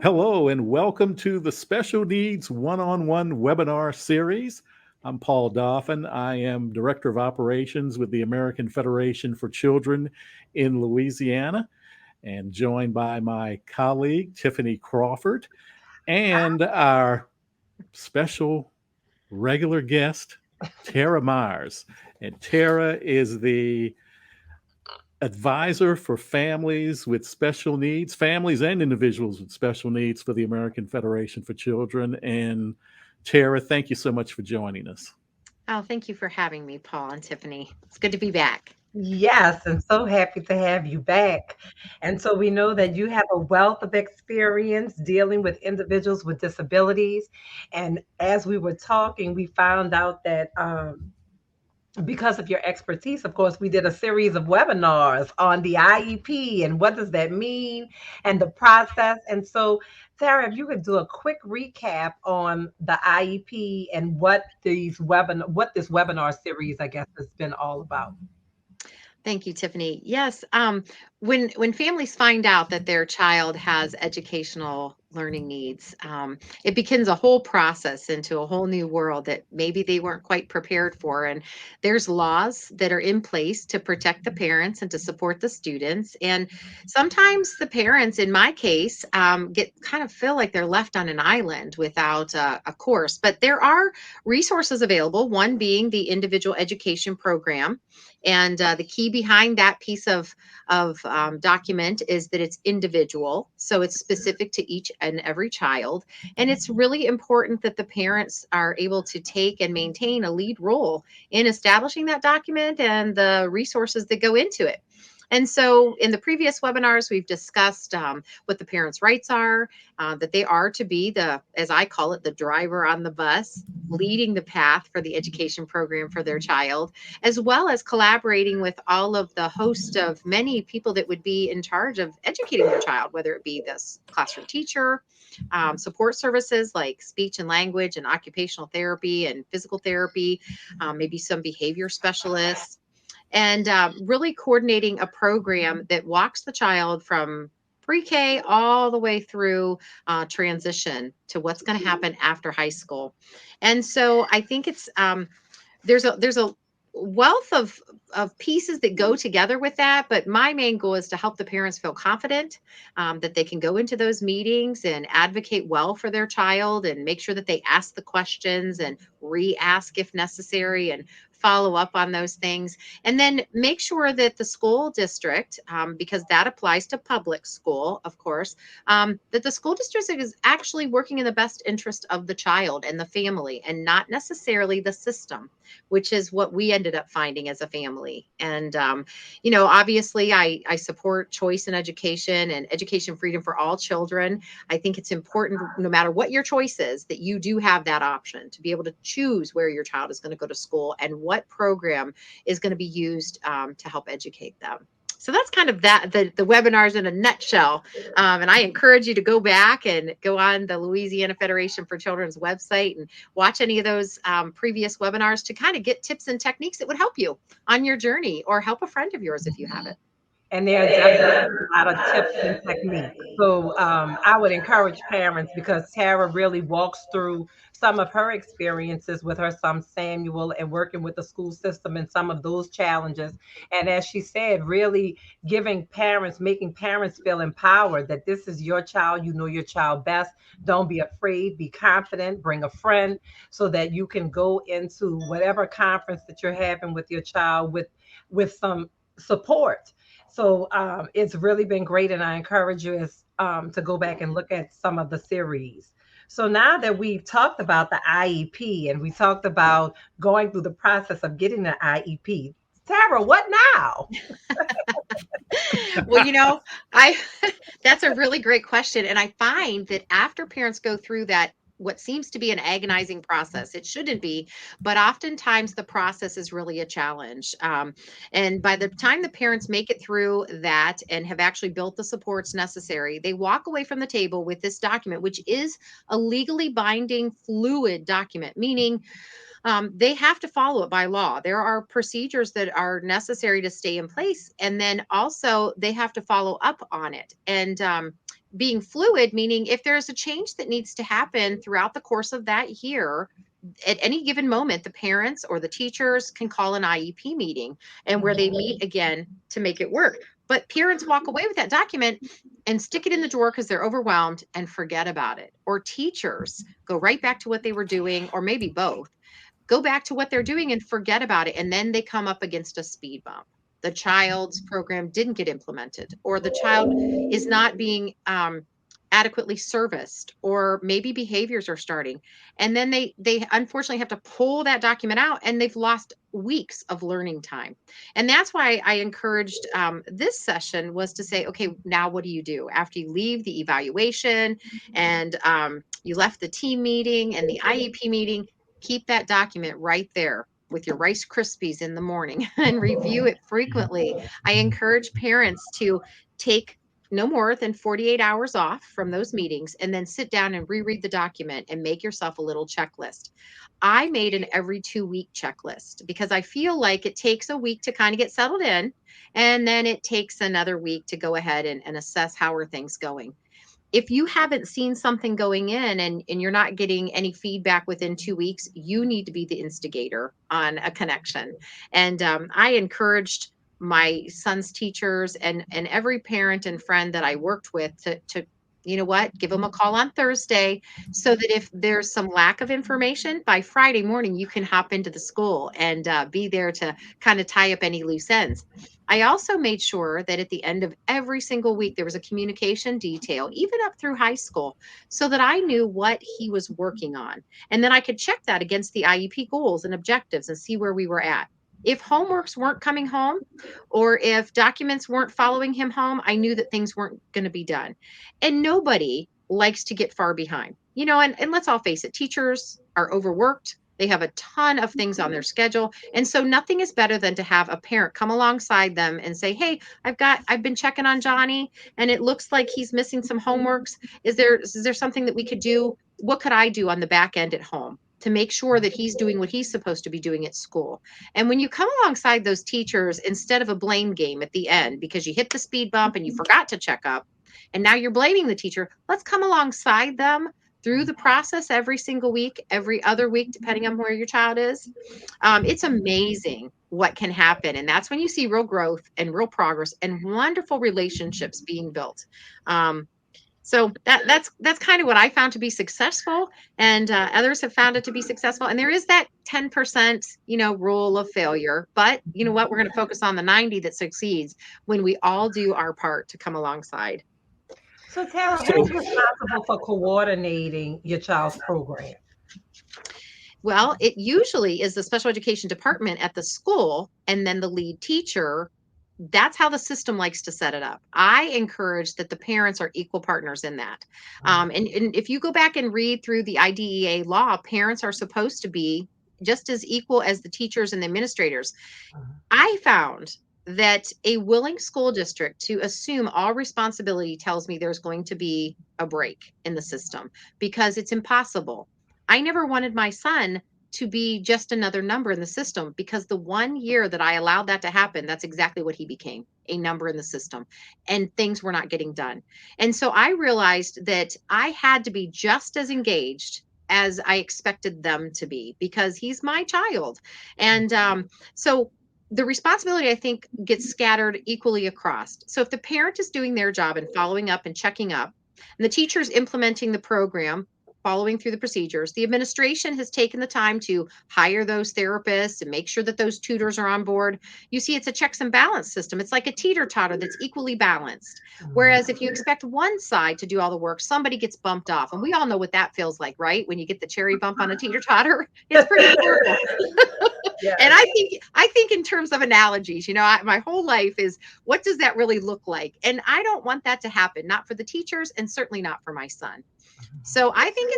Hello, and welcome to the Special Needs One-on-One webinar series. I'm Paul Dauphin. I am Director of Operations with the American Federation for Children in Louisiana, and joined by my colleague, Tiffany Crawford, and our special regular guest, Tera Myers. And Tera is the advisor for families with special needs, families and individuals with special needs for the American Federation for Children. And Tara, thank you so much for joining us. Oh, thank you for having me, Paul and Tiffany. It's good to be back. Yes, and so happy to have you back. And so we know that you have a wealth of experience dealing with individuals with disabilities. And as we were talking, we found out that because of your expertise, of course, we did a series of webinars on the IEP and what does that mean and the process. And so, Sarah, if you could do a quick recap on the IEP and what this webinar series, I guess, has been all about. Thank you, Tiffany. Yes, when families find out that their child has educational learning needs, it begins a whole process into a whole new world that maybe they weren't quite prepared for. And there's laws that are in place to protect the parents and to support the students. And sometimes the parents, in my case, get kind of feel like they're left on an island without a course. But there are resources available. One being the individual education program. And the key behind that piece of document is that it's individual, so it's specific to each and every child, and it's really important that the parents are able to take and maintain a lead role in establishing that document and the resources that go into it. And so, in the previous webinars, we've discussed what the parents' rights are, that they are to be the, as I call it, the driver on the bus, leading the path for the education program for their child, as well as collaborating with all of the host of many people that would be in charge of educating their child, whether it be this classroom teacher, support services like speech and language and occupational therapy and physical therapy, maybe some behavior specialists, and really coordinating a program that walks the child from pre-K all the way through transition to what's going to happen after high school. And so I think it's there's a wealth of pieces that go together with that, but my main goal is to help the parents feel confident, that they can go into those meetings and advocate well for their child and make sure that they ask the questions and re-ask if necessary and follow up on those things, and then make sure that the school district, because that applies to public school, of course, that the school district is actually working in the best interest of the child and the family and not necessarily the system, which is what we ended up finding as a family. And, obviously I support choice in education and education freedom for all children. I think it's important, no matter what your choice is, that you do have that option to be able to choose where your child is going to go to school and what program is going to be used to help educate them. So that's kind of the webinars in a nutshell. And I encourage you to go back and go on the Louisiana Federation for Children's website and watch any of those previous webinars to kind of get tips and techniques that would help you on your journey or help a friend of yours if you have it. And there are definitely a lot of tips and techniques. So I would encourage parents because Tara really walks through some of her experiences with her son Samuel and working with the school system and some of those challenges. And as she said, really making parents feel empowered that this is your child, you know your child best. Don't be afraid, be confident, bring a friend so that you can go into whatever conference that you're having with your child with some support. So it's really been great, and I encourage you to go back and look at some of the series. So now that we've talked about the IEP and we talked about going through the process of getting the IEP, Tara, what now? Well, I that's a really great question. And I find that after parents go through that, what seems to be an agonizing process, it shouldn't be, but oftentimes the process is really a challenge. And by the time the parents make it through that and have actually built the supports necessary, they walk away from the table with this document, which is a legally binding, fluid document, meaning they have to follow it by law. There are procedures that are necessary to stay in place. And then also they have to follow up on it. And being fluid, meaning if there's a change that needs to happen throughout the course of that year, at any given moment, the parents or the teachers can call an IEP meeting and where they meet again to make it work. But parents walk away with that document and stick it in the drawer because they're overwhelmed and forget about it. Or teachers go right back to what they were doing, or maybe both, go back to what they're doing and forget about it. And then they come up against a speed bump. The child's program didn't get implemented, or the child is not being adequately serviced, or maybe behaviors are starting. And then they unfortunately have to pull that document out, and they've lost weeks of learning time. And that's why I encouraged this session was to say, okay, now what do you do after you leave the evaluation and you left the team meeting and the IEP meeting? Keep that document right there with your Rice Krispies in the morning and review it frequently. I encourage parents to take no more than 48 hours off from those meetings and then sit down and reread the document and make yourself a little checklist. I made an every 2-week checklist because I feel like it takes a week to kind of get settled in, and then it takes another week to go ahead and assess how are things going. If you haven't seen something going in and you're not getting any feedback within 2 weeks, you need to be the instigator on a connection. And I encouraged my son's teachers and every parent and friend that I worked with to you know what, give them a call on Thursday so that if there's some lack of information, by Friday morning, you can hop into the school and be there to kind of tie up any loose ends. I also made sure that at the end of every single week, there was a communication detail, even up through high school, so that I knew what he was working on. And then I could check that against the IEP goals and objectives and see where we were at. If homeworks weren't coming home, or if documents weren't following him home, I knew that things weren't going to be done. And nobody likes to get far behind, and let's all face it, teachers are overworked. They have a ton of things on their schedule. And so nothing is better than to have a parent come alongside them and say, hey, I've been checking on Johnny and it looks like he's missing some homeworks. Is there something that we could do? What could I do on the back end at home to make sure that he's doing what he's supposed to be doing at school? And when you come alongside those teachers, instead of a blame game at the end, because you hit the speed bump and you forgot to check up, and now you're blaming the teacher, let's come alongside them through the process every single week, every other week, depending on where your child is. It's amazing what can happen. And that's when you see real growth and real progress and wonderful relationships being built. So that's kind of what I found to be successful, and others have found it to be successful. And there is that 10%, rule of failure. But you know what? We're going to focus on the 90 that succeeds when we all do our part to come alongside. So Tara, who's responsible for coordinating your child's program? Well, it usually is the special education department at the school and then the lead teacher. That's how the system likes to set it up. I encourage that the parents are equal partners in that. And if you go back and read through the IDEA law, parents are supposed to be just as equal as the teachers and the administrators. I found that a willing school district to assume all responsibility tells me there's going to be a break in the system, because it's impossible. I never wanted my son to be just another number in the system, because the 1 year that I allowed that to happen, that's exactly what he became, a number in the system, and things were not getting done. And so I realized that I had to be just as engaged as I expected them to be, because he's my child. And so the responsibility, I think, gets scattered equally across. So if the parent is doing their job and following up and checking up, and the teacher's implementing the program, following through the procedures, the administration has taken the time to hire those therapists and make sure that those tutors are on board. You see, it's a checks and balance system. It's like a teeter-totter that's equally balanced. Whereas if you expect one side to do all the work, somebody gets bumped off. And we all know what that feels like, right? When you get the cherry bump on a teeter-totter, it's pretty horrible. Yeah. And I think in terms of analogies, my whole life is, what does that really look like? And I don't want that to happen, not for the teachers and certainly not for my son. So I think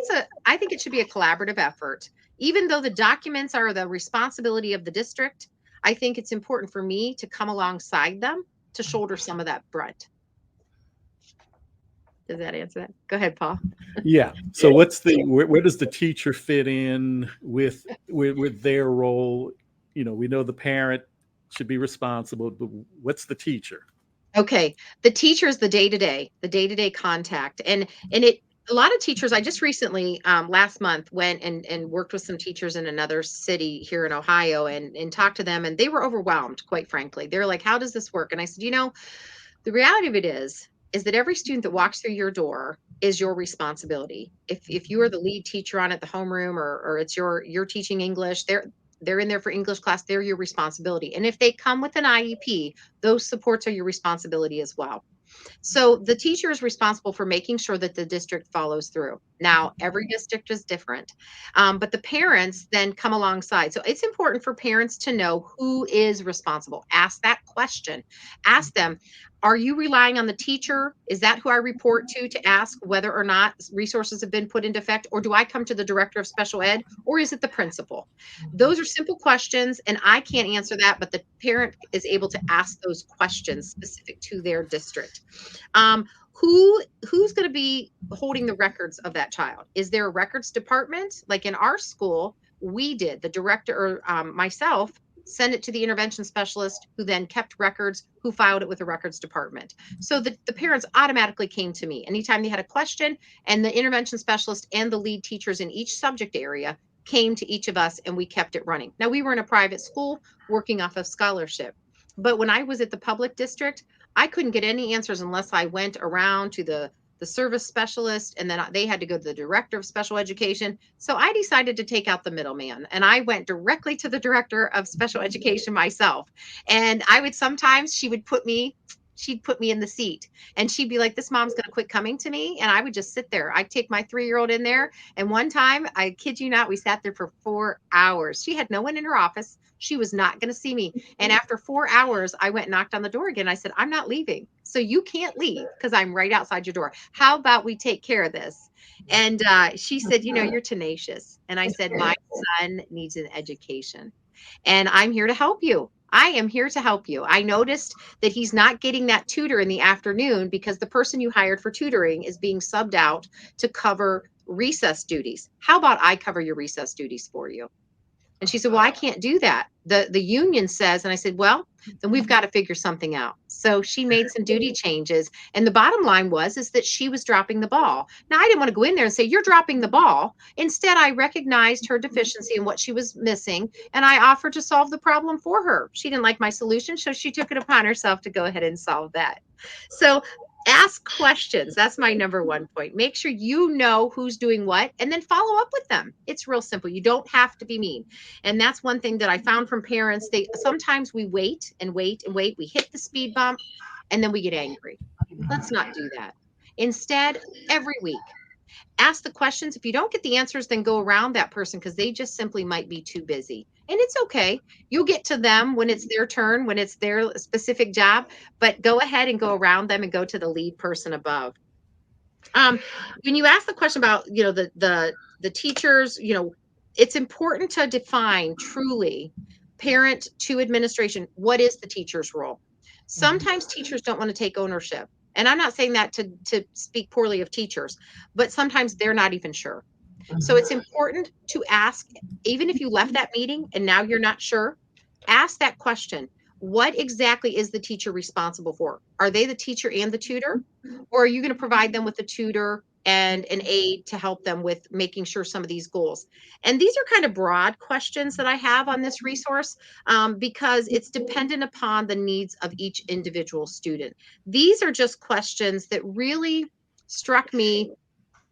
it should be a collaborative effort. Even though the documents are the responsibility of the district, I think it's important for me to come alongside them to shoulder some of that brunt. Does that answer that? Go ahead, Paul. Yeah. So where does the teacher fit in with their role? We know the parent should be responsible, but what's the teacher? Okay. The teacher's the day-to-day contact. And a lot of teachers, I just recently, last month went and worked with some teachers in another city here in Ohio and talked to them, and they were overwhelmed, quite frankly. They're like, how does this work? And I said, the reality of it is that every student that walks through your door is your responsibility. If you are the lead teacher on at the homeroom, or it's you're teaching English, they're in there for English class, they're your responsibility. And if they come with an IEP, those supports are your responsibility as well. So the teacher is responsible for making sure that the district follows through. Now, every district is different, but the parents then come alongside. So it's important for parents to know who is responsible. Ask that question. Ask them, are you relying on the teacher? Is that who I report to ask whether or not resources have been put into effect? Or do I come to the director of special ed? Or is it the principal? Those are simple questions, and I can't answer that, but the parent is able to ask those questions specific to their district. Um, who's going to be holding the records of that child? Is there a records department? Like in our school, we did. The director, or myself, send it to the intervention specialist, who then kept records, who filed it with the records department. So the parents automatically came to me anytime they had a question, and the intervention specialist and the lead teachers in each subject area came to each of us, and we kept it running. Now, we were in a private school working off of scholarship, but when I was at the public district, I couldn't get any answers unless I went around to the service specialist, and then they had to go to the director of special education. So I decided to take out the middleman, and I went directly to the director of special education myself. And I would sometimes, she'd put me in the seat, and she'd be like, this mom's going to quit coming to me. And I would just sit there. I'd take my 3-year-old in there. And one time, I kid you not, we sat there for 4 hours. She had no one in her office. She was not going to see me. And after 4 hours, I went and knocked on the door again. I said, I'm not leaving. So you can't leave because I'm right outside your door. How about we take care of this? And she said, you're tenacious. And I said, my son needs an education, and I'm here to help you. I am here to help you. I noticed that he's not getting that tutor in the afternoon because the person you hired for tutoring is being subbed out to cover recess duties. How about I cover your recess duties for you? And she said, well, I can't do that. The union says, and I said, well, then we've got to figure something out. So she made some duty changes. And the bottom line is that she was dropping the ball. Now, I didn't want to go in there and say, you're dropping the ball. Instead, I recognized her deficiency and what she was missing, and I offered to solve the problem for her. She didn't like my solution, so she took it upon herself to go ahead and solve that. So ask questions. That's my number one point. Make sure you know who's doing what, and then follow up with them. It's real simple. You don't have to be mean. And that's one thing that I found from parents. Sometimes we wait and wait and wait. We hit the speed bump, and then we get angry. Let's not do that. Instead, every week, ask the questions. If you don't get the answers, then go around that person, because they just simply might be too busy. And it's okay. You'll get to them when it's their turn, when it's their specific job, but go ahead and go around them and go to the lead person above. When you ask the question about, the teachers, it's important to define truly parent to administration. What is the teacher's role? Sometimes teachers don't want to take ownership. And I'm not saying that to speak poorly of teachers, but sometimes they're not even sure. So it's important to ask, even if you left that meeting and now you're not sure, ask that question. What exactly is the teacher responsible for? Are they the teacher and the tutor? Or are you going to provide them with a tutor and an aide to help them with making sure some of these goals? And these are kind of broad questions that I have on this resource, because it's dependent upon the needs of each individual student. These are just questions that really struck me,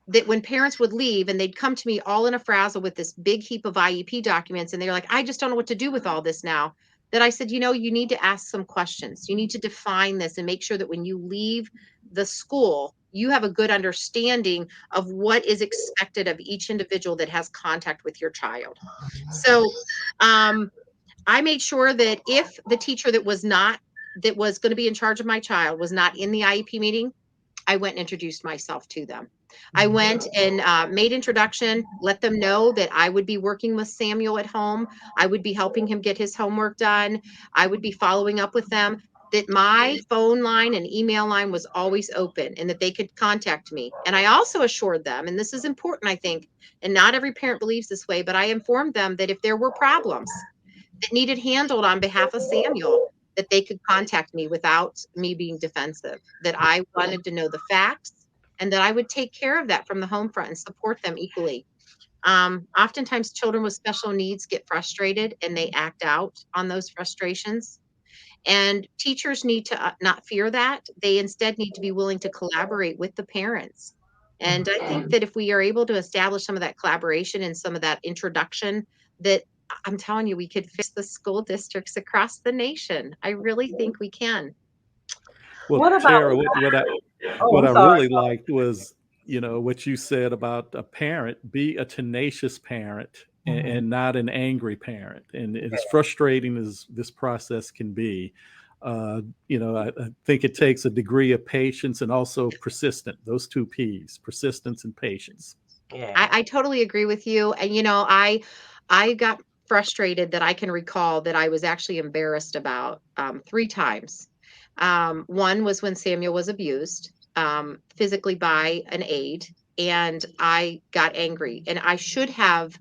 that when parents would leave and they'd come to me all in a frazzle with this big heap of IEP documents, and they're like, I just don't know what to do with all this now, that I said, you need to ask some questions. You need to define this and make sure that when you leave the school, you have a good understanding of what is expected of each individual that has contact with your child. So I made sure that if the teacher that was going to be in charge of my child was not in the IEP meeting, I went and introduced myself to them. I went and made introduction, let them know that I would be working with Samuel at home. I would be helping him get his homework done. I would be following up with them, that my phone line and email line was always open and that they could contact me. And I also assured them, and this is important, I think, and not every parent believes this way, but I informed them that if there were problems that needed handled on behalf of Samuel, that they could contact me without me being defensive, that I wanted to know the facts, and that I would take care of that from the home front and support them equally. Oftentimes, children with special needs get frustrated and they act out on those frustrations. And teachers need to not fear that. They instead need to be willing to collaborate with the parents. And I think that if we are able to establish some of that collaboration and some of that introduction, that I'm telling you, we could fix the school districts across the nation. I really think we can. Well, What about? Tara, Oh, what I'm I sorry. really liked was, what you said about a parent, be a tenacious parent Mhm. and not an angry parent. And as frustrating as this process can be, I think it takes a degree of patience and also persistent, those two P's, persistence and patience. Yeah. I totally agree with you. And I got frustrated that I can recall that I was actually embarrassed about 3 times. One was when Samuel was abused physically by an aide, and I got angry, and I should have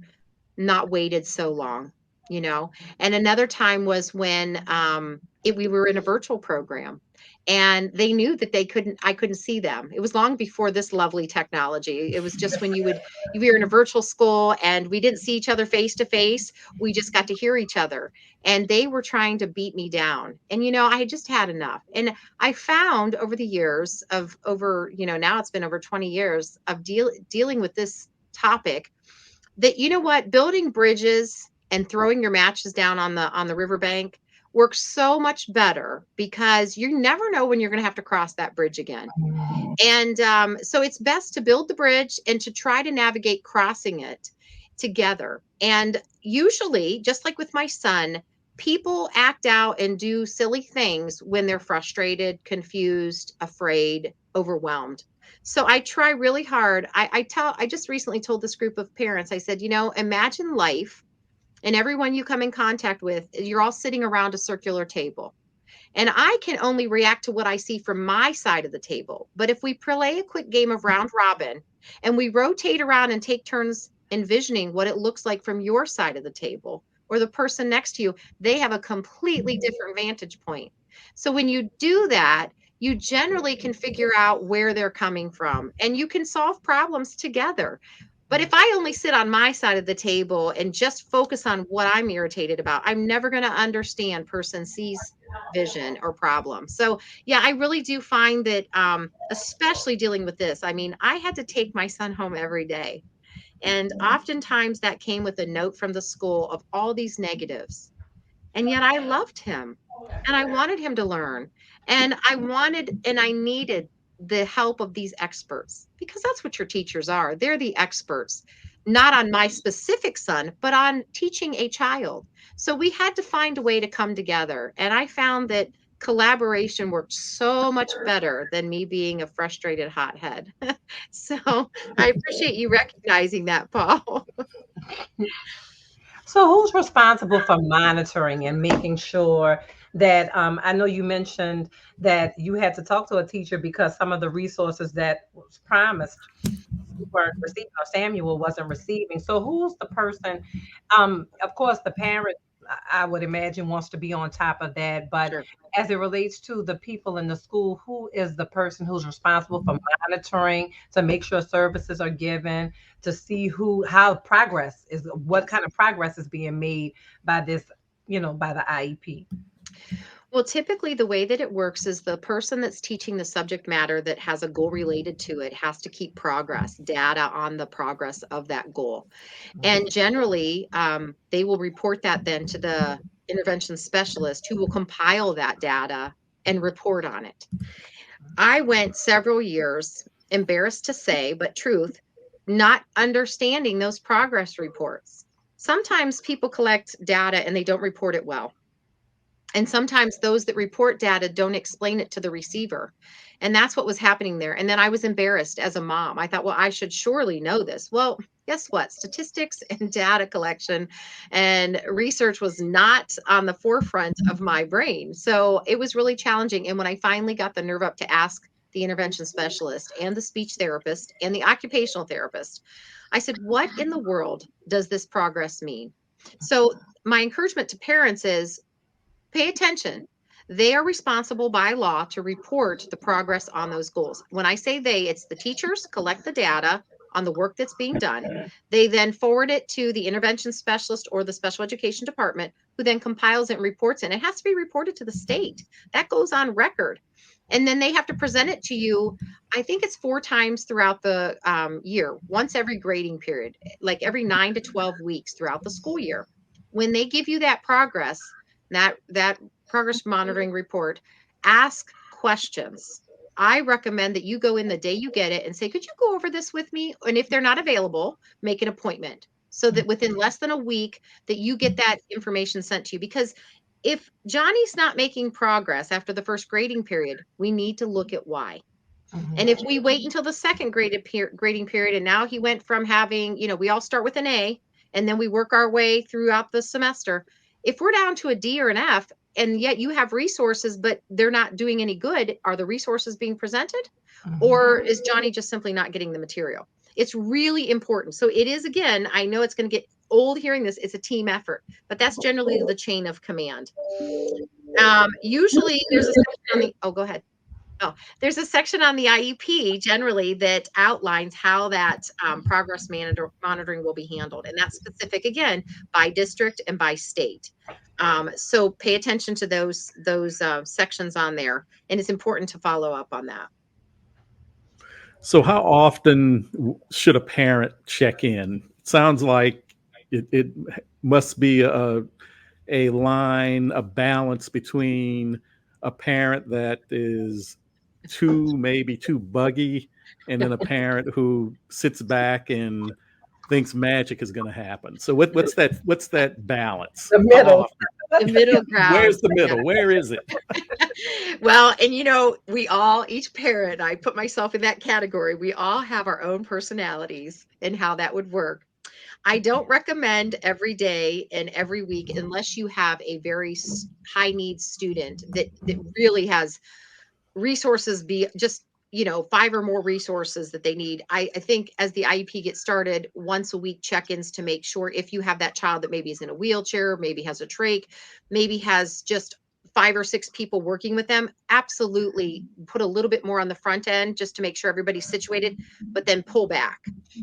not waited so long, you know. And another time was when we were in a virtual program, and they knew that I couldn't see them. It was long before this lovely technology. It was just when we were in a virtual school and we didn't see each other face to face. We just got to hear each other, and they were trying to beat me down. And I had just had enough. And I found over the years of over, now it's been over 20 years of dealing with this topic, that what, building bridges and throwing your matches down on the riverbank works so much better, because you never know when you're going to have to cross that bridge again. Mhm. And so it's best to build the bridge and to try to navigate crossing it together. And usually, just like with my son, people act out and do silly things when they're frustrated, confused, afraid, overwhelmed. So I try really hard. I just recently told this group of parents, I said, imagine life, and everyone you come in contact with, you're all sitting around a circular table. And I can only react to what I see from my side of the table. But if we play a quick game of round robin and we rotate around and take turns envisioning what it looks like from your side of the table, or the person next to you, they have a completely different vantage point. So when you do that, you generally can figure out where they're coming from, and you can solve problems together. But if I only sit on my side of the table and just focus on what I'm irritated about, I'm never going to understand person C's vision or problem. So, yeah, I really do find that, especially dealing with this, I mean, I had to take my son home every day. And oftentimes that came with a note from the school of all these negatives. And yet I loved him, and I wanted him to learn. And I needed the help of these experts, because that's what your teachers are. They're the experts, not on my specific son, but on teaching a child. So we had to find a way to come together. And I found that collaboration worked so much better than me being a frustrated hothead. So I appreciate you recognizing that, Paul. So, who's responsible for monitoring and making sure that? I know you mentioned that you had to talk to a teacher because some of the resources that was promised weren't receiving, or Samuel wasn't receiving. So, who's the person? Of course, the parent, I would imagine, wants to be on top of that. But Sure. as it relates to the people in the school, who is the person who's responsible for monitoring to make sure services are given, to see how progress is, what kind of progress is being made by this, by the IEP? Well, typically the way that it works is the person that's teaching the subject matter that has a goal related to it has to keep progress, data on the progress of that goal. And generally, they will report that then to the intervention specialist, who will compile that data and report on it. I went several years, embarrassed to say, but truth, not understanding those progress reports. Sometimes people collect data and they don't report it well. And sometimes those that report data don't explain it to the receiver. And that's what was happening there. And then I was embarrassed as a mom. I thought, well, I should surely know this. Well, guess what? Statistics and data collection and research was not on the forefront of my brain. So it was really challenging. And when I finally got the nerve up to ask the intervention specialist and the speech therapist and the occupational therapist, I said, what in the world does this progress mean? So my encouragement to parents is, pay attention. They are responsible by law to report the progress on those goals. When I say they, it's the teachers collect the data on the work that's being done. They then forward it to the intervention specialist or the special education department, who then compiles it and reports it. It has to be reported to the state. That goes on record. And then they have to present it to you. I think it's 4 times throughout the year, once every grading period, like every 9 to 12 weeks throughout the school year. When they give you that progress, that progress monitoring report, ask questions. I recommend that you go in the day you get it and say, could you go over this with me? And if they're not available, make an appointment so that within less than a week that you get that information sent to you. Because if Johnny's not making progress after the first grading period, we need to look at why. And if we wait until the second grading period, and now he went from having, we all start with an A and then we work our way throughout the semester. If we're down to a D or an F, and yet you have resources, but they're not doing any good, are the resources being presented? Or is Johnny just simply not getting the material? It's really important. So it is, again, I know it's going to get old hearing this, it's a team effort, but that's generally the chain of command. Usually there's a section on the, go ahead. Oh, there's a section on the IEP generally that outlines how that progress monitoring will be handled. And that's specific, again, by district and by state. So pay attention to those sections on there. And it's important to follow up on that. So how often should a parent check in? It sounds like it must be a line, a balance between a parent that is maybe too buggy, and then a parent who sits back and thinks magic is going to happen. So what's that balance? The middle. The middle ground. Where's the middle? Where is it? Well, and each parent, I put myself in that category. We all have our own personalities and how that would work. I don't recommend every day and every week unless you have a very high needs student that really has resources, be just 5 or more resources that they need. I think as the IEP gets started, once a week check-ins to make sure, if you have that child that maybe is in a wheelchair, maybe has a trach, maybe has just 5 or 6 people working with them, absolutely put a little bit more on the front end just to make sure everybody's situated, but then pull back.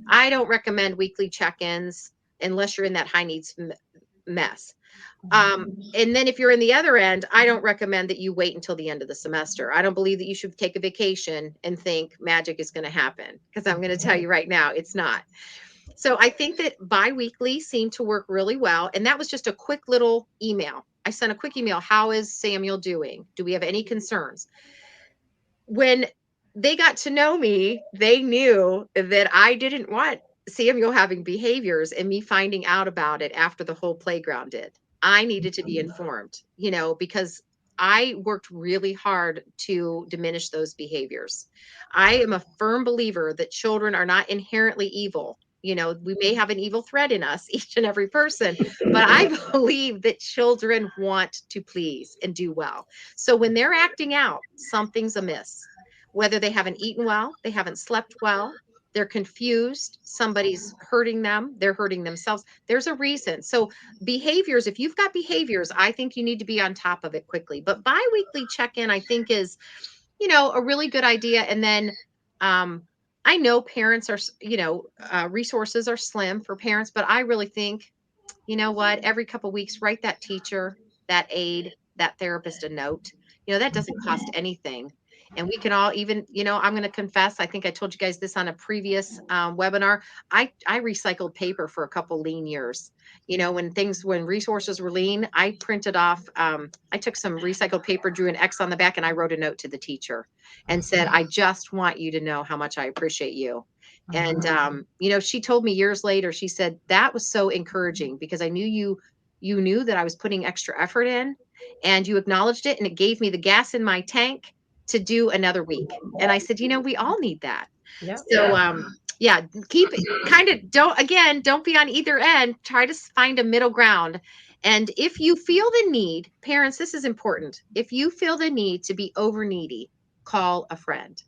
I don't recommend weekly check-ins unless you're in that high needs mess. And then if you're in the other end, I don't recommend that you wait until the end of the semester. I don't believe that you should take a vacation and think magic is going to happen, because I'm going to tell you right now, it's not. So I think that bi-weekly seemed to work really well. And that was just a quick little email. I sent a quick email. How is Samuel doing? Do we have any concerns? When they got to know me, they knew that I didn't want Samuel having behaviors and me finding out about it after the whole playground did. I needed to be informed, because I worked really hard to diminish those behaviors. I am a firm believer that children are not inherently evil. We may have an evil thread in us, each and every person, but I believe that children want to please and do well. So when they're acting out, something's amiss. Whether they haven't eaten well, they haven't slept well, they're confused, somebody's hurting them, they're hurting themselves. There's a reason. So behaviors, if you've got behaviors, I think you need to be on top of it quickly. But bi-weekly check-in, I think, is, a really good idea. And then I know parents are, resources are slim for parents, but I really think, every couple of weeks, write that teacher, that aide, that therapist a note. That doesn't cost anything. And we can all even, I'm going to confess, I think I told you guys this on a previous webinar. I recycled paper for a couple lean years. When resources were lean, I printed off, I took some recycled paper, drew an X on the back, and I wrote a note to the teacher and said, I just want you to know how much I appreciate you. And, she told me years later, she said, that was so encouraging, because I knew you knew that I was putting extra effort in, and you acknowledged it, and it gave me the gas in my tank to do another week. And I said, we all need that. Yep. So, keep it don't be on either end. Try to find a middle ground. And if you feel the need, parents, this is important. If you feel the need to be over needy, call a friend.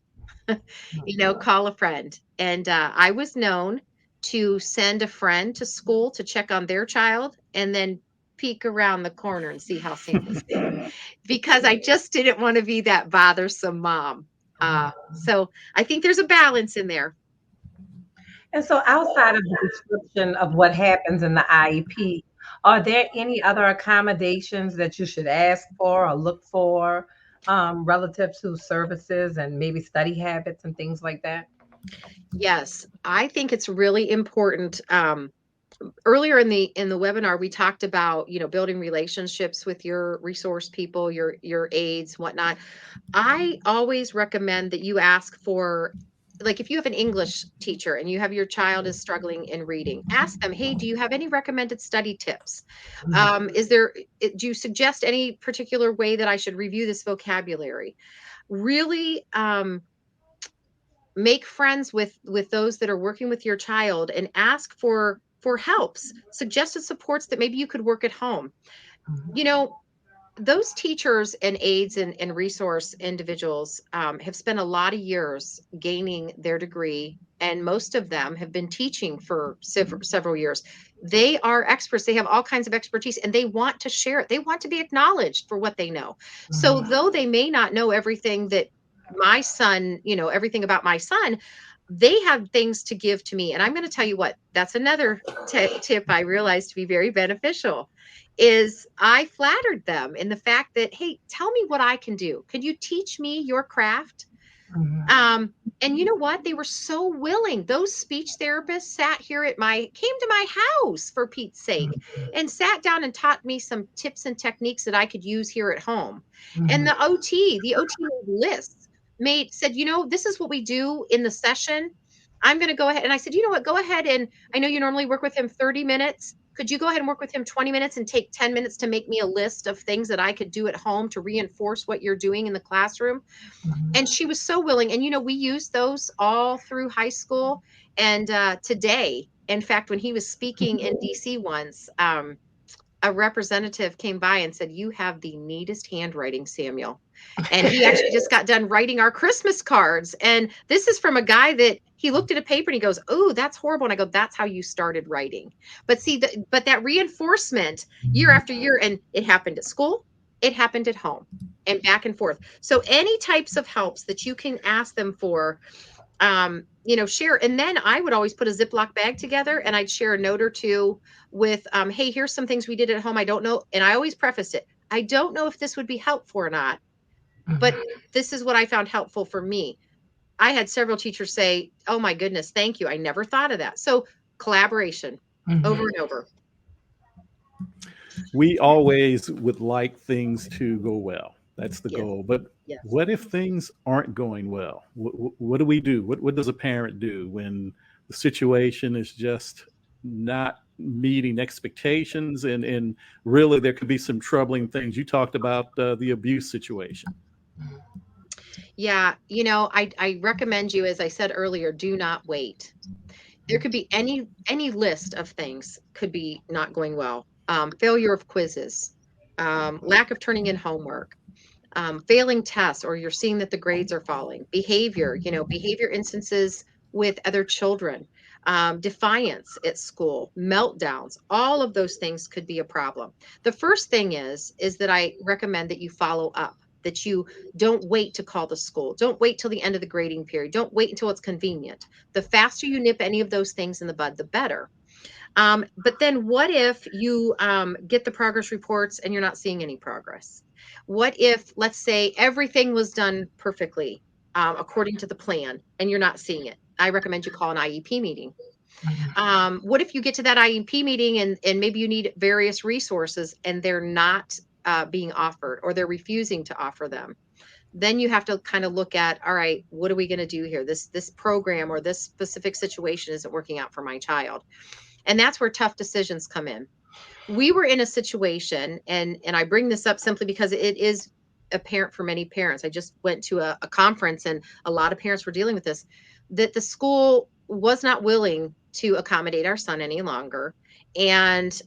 Call a friend. And I was known to send a friend to school to check on their child and then peek around the corner and see how Sam was being, because I just didn't want to be that bothersome mom. So I think there's a balance in there. And so, outside of the description of what happens in the IEP, are there any other accommodations that you should ask for or look for relative to services and maybe study habits and things like that? Yes, I think it's really important. Earlier in the webinar, we talked about, building relationships with your resource people, your aides, whatnot. I always recommend that you ask for, like, if you have an English teacher and you have your child is struggling in reading, ask them, hey, do you have any recommended study tips? Mhm. Do you suggest any particular way that I should review this vocabulary? Really, make friends with those that are working with your child and ask for helps, suggested supports that maybe you could work at home. Mhm. You know, those teachers and aides and resource individuals have spent a lot of years gaining their degree, and most of them have been teaching for several years. They are experts. They have all kinds of expertise, and they want to share it. They want to be acknowledged for what they know. So, Mhm. though they may not know everything that my son, everything about my son, they have things to give to me. And I'm going to tell you what, that's another tip I realized to be very beneficial is I flattered them in the fact that, hey, tell me what I can do. Can you teach me your craft? Mhm. Um, and you know what? They were so willing. Those speech therapists came to my house for Pete's sake and sat down and taught me some tips and techniques that I could use here at home. And Mhm. the OT made lists, said, this is what we do in the session. I'm going to go ahead. And I said, you know what? Go ahead. And I know you normally work with him 30 minutes. Could you go ahead and work with him 20 minutes and take 10 minutes to make me a list of things that I could do at home to reinforce what you're doing in the classroom? Mhm. And she was so willing. And we used those all through high school. And today, in fact, when he was speaking in DC once, a representative came by and said, you have the neatest handwriting, Samuel. And he actually just got done writing our Christmas cards. And this is from a guy that he looked at a paper and he goes, oh, that's horrible. And I go, that's how you started writing. But see, but that reinforcement year after year, and it happened at school, it happened at home, and back and forth. So any types of helps that you can ask them for, share. And then I would always put a Ziploc bag together and I'd share a note or two with, hey, here's some things we did at home. I don't know. And I always preface it. I don't know if this would be helpful or not, but Mhm. this is what I found helpful for me. I had several teachers say, oh my goodness, thank you. I never thought of that. So collaboration over Mhm. and over. We always would like things to go well. That's the Yes. goal. But Yes. what if things aren't going well? What do we do? What does a parent do when the situation is just not meeting expectations, and really there could be some troubling things? You talked about the abuse situation. Yeah. I recommend you, as I said earlier, do not wait. There could be any list of things could be not going well. Failure of quizzes, lack of turning in homework, failing tests, or you're seeing that the grades are falling. Behavior instances with other children, defiance at school, meltdowns. All of those things could be a problem. The first thing is that I recommend that you follow up. That you don't wait to call the school. Don't wait till the end of the grading period. Don't wait until it's convenient. The faster you nip any of those things in the bud, the better. But then what if you get the progress reports and you're not seeing any progress? What if, let's say, everything was done perfectly according to the plan and you're not seeing it? I recommend you call an IEP meeting. Mhm. What if you get to that IEP meeting and maybe you need various resources and they're not being offered, or they're refusing to offer them? Then you have to kind of look at, all right, what are we going to do here? This program or this specific situation isn't working out for my child. And that's where tough decisions come in. We were in a situation, and I bring this up simply because it is apparent for many parents. I just went to a conference and a lot of parents were dealing with this, that the school was not willing to accommodate our son any longer. And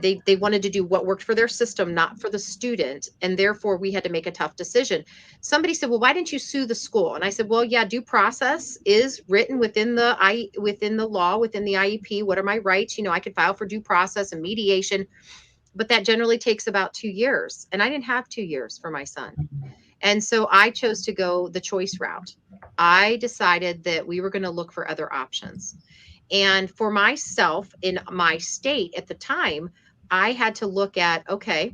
they wanted to do what worked for their system, not for the student. And therefore we had to make a tough decision. Somebody said, well, why didn't you sue the school? And I said, well, yeah, due process is written within the law, within the IEP. What are my rights? I could file for due process and mediation. but that generally takes about 2 years. And I didn't have 2 years for my son. And so I chose to go the choice route. I decided that we were going to look for other options. And for myself in my state at the time, I had to look at, okay,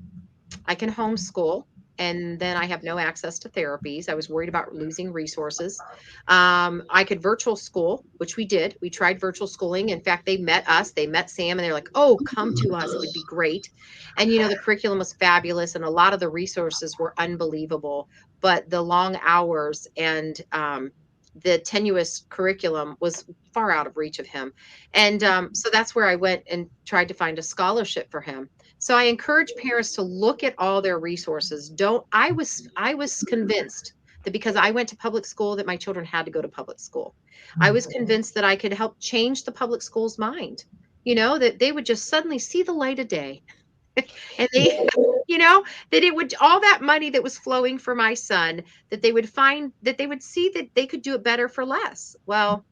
I can homeschool and then I have no access to therapies. I was worried about losing resources. I could virtual school, which we did. We tried virtual schooling. In fact, they met us, they met Sam, and they're like, oh, come to us. It would be great. And, the curriculum was fabulous and a lot of the resources were unbelievable. But the long hours and the tenuous curriculum was far out of reach of him. And so that's where I went and tried to find a scholarship for him. So I encourage parents to look at all their resources. I was convinced that because I went to public school that my children had to go to public school. I was convinced that I could help change the public school's mind, that they would just suddenly see the light of day. And they, that it would, all that money that was flowing for my son, that they would find, that they would see that they could do it better for less. Well,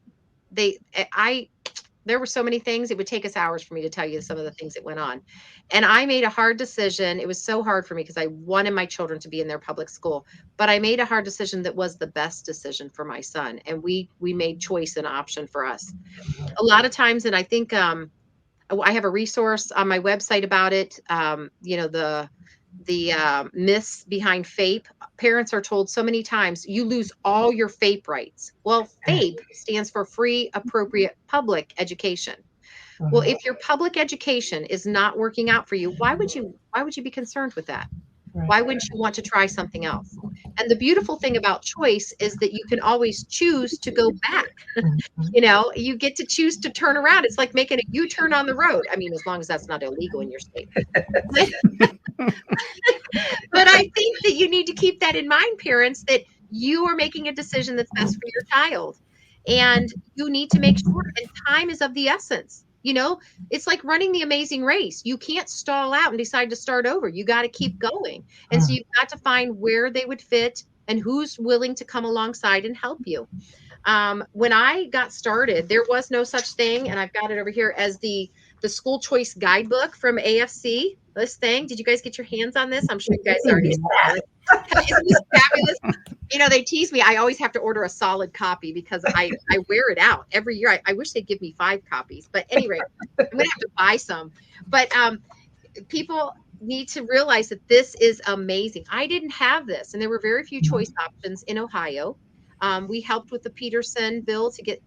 there were so many things. It would take us hours for me to tell you some of the things that went on. And I made a hard decision. It was so hard for me because I wanted my children to be in their public school, but I made a hard decision that was the best decision for my son. And we made choice an option for us. A lot of times, and I think I have a resource on my website about it. The myths behind FAPE. Parents are told so many times, you lose all your FAPE rights. Well, FAPE stands for Free Appropriate Public Education. Well, if your public education is not working out for you, why would you be concerned with that? Why wouldn't you want to try something else? And the beautiful thing about choice is that you can always choose to go back. You get to choose to turn around. It's like making a U-turn on the road. I mean, as long as that's not illegal in your state. But I think that you need to keep that in mind, parents, that you are making a decision that's best for your child. And you need to make sure, and time is of the essence. It's like running the Amazing Race. You can't stall out and decide to start over. You got to keep going. And so you've got to find where they would fit and who's willing to come alongside and help you. When I got started, there was no such thing, and I've got it over here, as the school choice guidebook from AFC. This thing, did you guys get your hands on this? I'm sure you guys already saw it. Isn't this fabulous? They tease me. I always have to order a solid copy because I wear it out every year. I wish they'd give me 5 copies, but anyway, I'm gonna have to buy some. But people need to realize that this is amazing. I didn't have this, and there were very few choice options in Ohio. We helped with the Peterson bill to get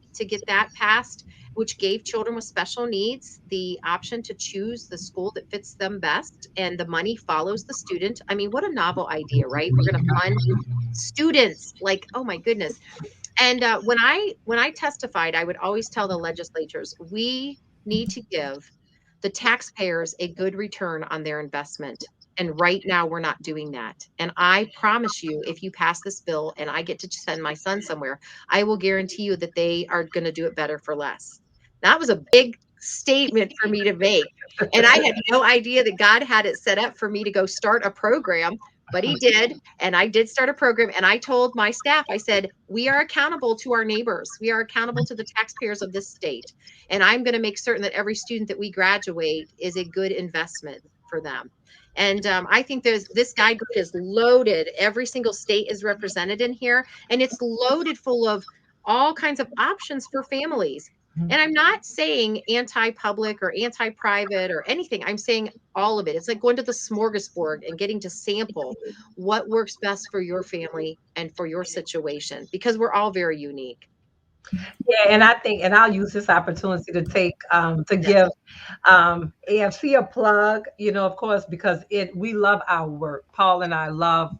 that passed, which gave children with special needs the option to choose the school that fits them best, and the money follows the student. I mean, what a novel idea, right? We're going to fund students. Like, oh my goodness. And when I testified, I would always tell the legislatures, we need to give the taxpayers a good return on their investment. And right now, we're not doing that. And I promise you, if you pass this bill and I get to send my son somewhere, I will guarantee you that they are going to do it better for less. That was a big statement for me to make. And I had no idea that God had it set up for me to go start a program, but he did. And I did start a program. And I told my staff, I said, we are accountable to our neighbors. We are accountable to the taxpayers of this state. And I'm going to make certain that every student that we graduate is a good investment for them. And I think this guidebook is loaded. Every single state is represented in here, and it's loaded full of all kinds of options for families. And I'm not saying anti-public or anti-private or anything. I'm saying all of it. It's like going to the smorgasbord and getting to sample what works best for your family and for your situation, because we're all very unique. Yeah, and I think, and I'll use this opportunity to give AFC a plug, of course, because we love our work. Paul and I love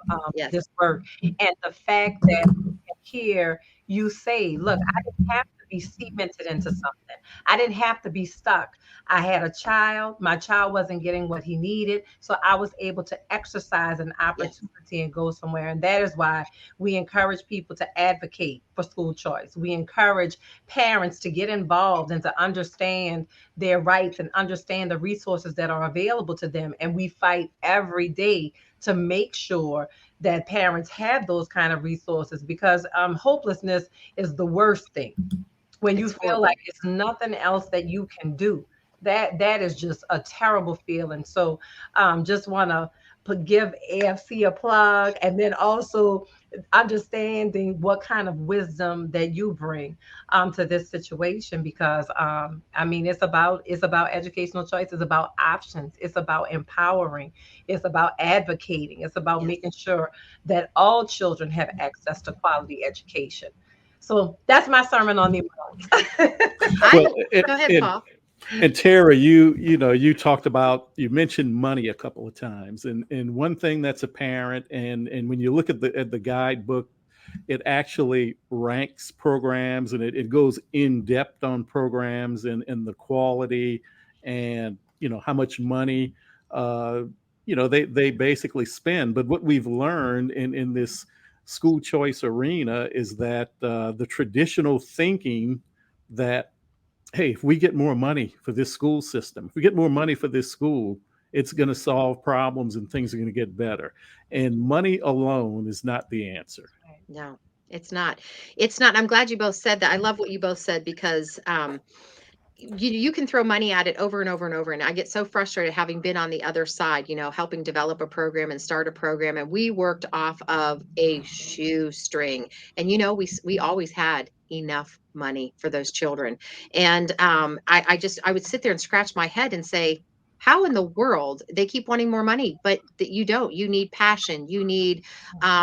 this work. And the fact that here you say, look, I didn't have to be cemented into something. I didn't have to be stuck. I had a child. My child wasn't getting what he needed. So I was able to exercise an opportunity and go somewhere. And that is why we encourage people to advocate for school choice. We encourage parents to get involved and to understand their rights and understand the resources that are available to them. And we fight every day to make sure that parents have those kind of resources, because hopelessness is the worst thing. When you feel like it's nothing else that you can do, That is just a terrible feeling. So just want to give AFC a plug, and then also understanding what kind of wisdom that you bring to this situation, because I mean, it's about educational choice, it's about options, it's about empowering, it's about advocating, it's about Yes. making sure that all children have access to quality education. So that's my sermon on the amount. Well, Go ahead, Paul. and Tara, you talked about, you mentioned money a couple of times, and one thing that's apparent, and when you look at the guidebook, it actually ranks programs, and it goes in depth on programs and the quality, and how much money uh, they basically spend. But what we've learned in this school choice arena is that the traditional thinking that, hey, if we get more money for this school system, if we get more money for this school, it's going to solve problems and things are going to get better. And money alone is not the answer. No, it's not. It's not. I'm glad you both said that. I love what you both said because you can throw money at it over and over and over. And I get so frustrated having been on the other side, helping develop a program and start a program. And we worked off of a shoestring. And, we always had enough money for those children. And I would sit there and scratch my head and say, how in the world they keep wanting more money, but that you don't. You need passion. You need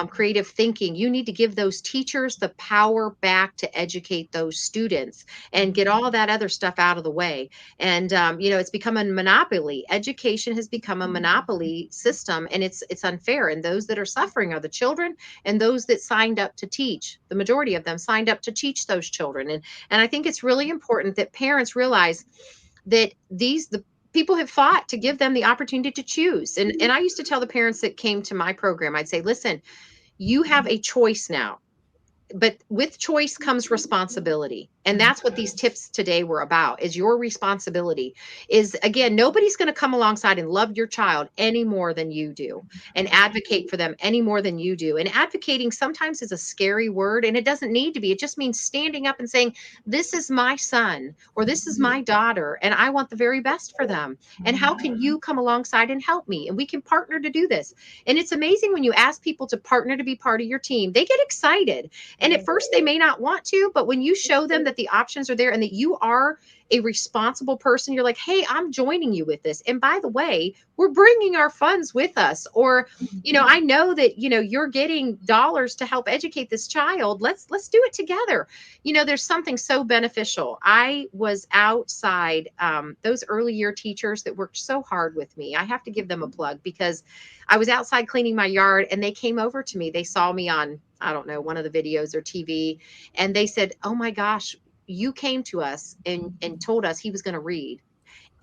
creative thinking. You need to give those teachers the power back to educate those students and get all that other stuff out of the way. And it's become a monopoly. Education has become a monopoly system, and it's unfair. And those that are suffering are the children and those that signed up to teach. The majority of them signed up to teach those children. And I think it's really important that parents realize that the people have fought to give them the opportunity to choose. And I used to tell the parents that came to my program, I'd say, listen, you have a choice now, but with choice comes responsibility, and that's what these tips today were about. Is your responsibility is, again, nobody's going to come alongside and love your child any more than you do and advocate for them any more than you do. And advocating sometimes is a scary word, and it doesn't need to be. It just means standing up and saying, this is my son or this is my daughter and I want the very best for them, and how can you come alongside and help me, and we can partner to do this. And it's amazing when you ask people to partner to be part of your team, they get excited. And at first, they may not want to, but when you show them that the options are there and that you are a responsible person, you're like, hey, I'm joining you with this. And by the way, we're bringing our funds with us. Or, I know that, you're getting dollars to help educate this child. Let's do it together. There's something so beneficial. I was outside, those early year teachers that worked so hard with me. I have to give them a plug because I was outside cleaning my yard and they came over to me. They saw me on, I don't know, one of the videos or TV. And they said, oh my gosh, you came to us and told us he was going to read.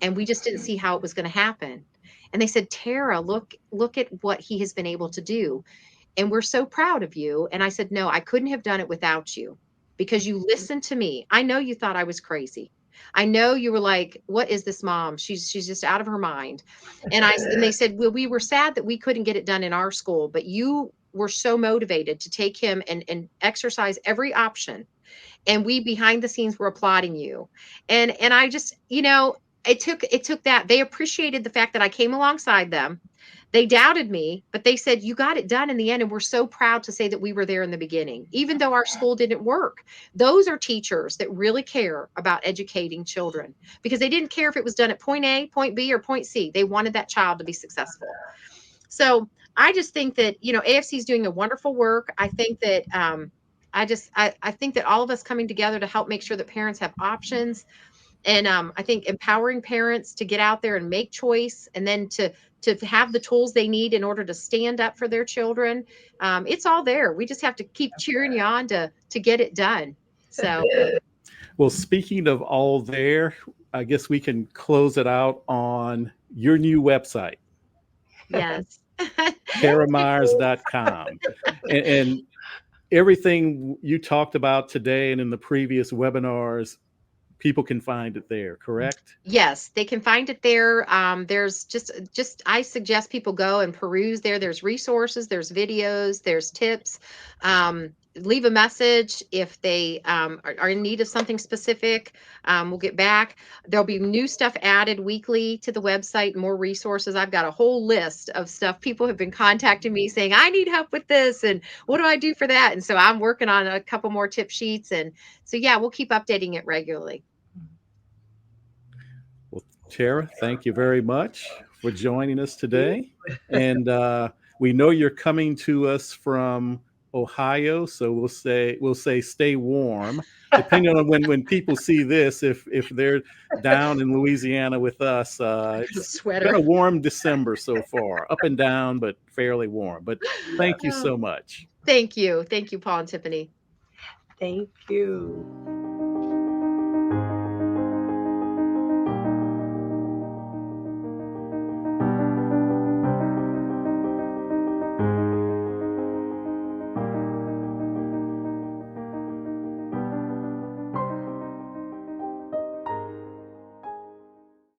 And we just didn't see how it was going to happen. And they said, Tara, look at what he has been able to do. And we're so proud of you. And I said, no, I couldn't have done it without you because you listened to me. I know you thought I was crazy. I know you were like, what is this mom? She's just out of her mind. And they said, well, we were sad that we couldn't get it done in our school, but you were so motivated to take him and exercise every option. And we behind the scenes were applauding you. And I just, it took that. They appreciated the fact that I came alongside them. They doubted me, but they said, you got it done in the end. And we're so proud to say that we were there in the beginning, even though our school didn't work. Those are teachers that really care about educating children because they didn't care if it was done at point A, point B, or point C. They wanted that child to be successful. So I just think that, AFC is doing a wonderful work. I think that, I think that all of us coming together to help make sure that parents have options. And I think empowering parents to get out there and make choice, and then to have the tools they need in order to stand up for their children. It's all there. We just have to keep cheering you on to get it done. So, Well, speaking of all there, I guess we can close it out on your new website, yes. teramyers.com. And everything you talked about today and in the previous webinars, people can find it there, correct? Yes, they can find it there. There's I suggest people go and peruse there. There's resources, there's videos, there's tips. leave a message if they are in need of something specific. We'll get back. There'll be new stuff added weekly to the website, more resources. I've got a whole list of stuff. People have been contacting me saying, I need help with this, and what do I do for that? And so I'm working on a couple more tip sheets. And so, yeah, we'll keep updating it regularly. Well, Tara, thank you very much for joining us today. And we know you're coming to us from Ohio, so we'll say stay warm. Depending on when people see this, if they're down in Louisiana with us, it's Sweater. been a warm December so far, up and down, but fairly warm. But thank you so much. Thank you. Thank you, Paul and Tiffany. Thank you.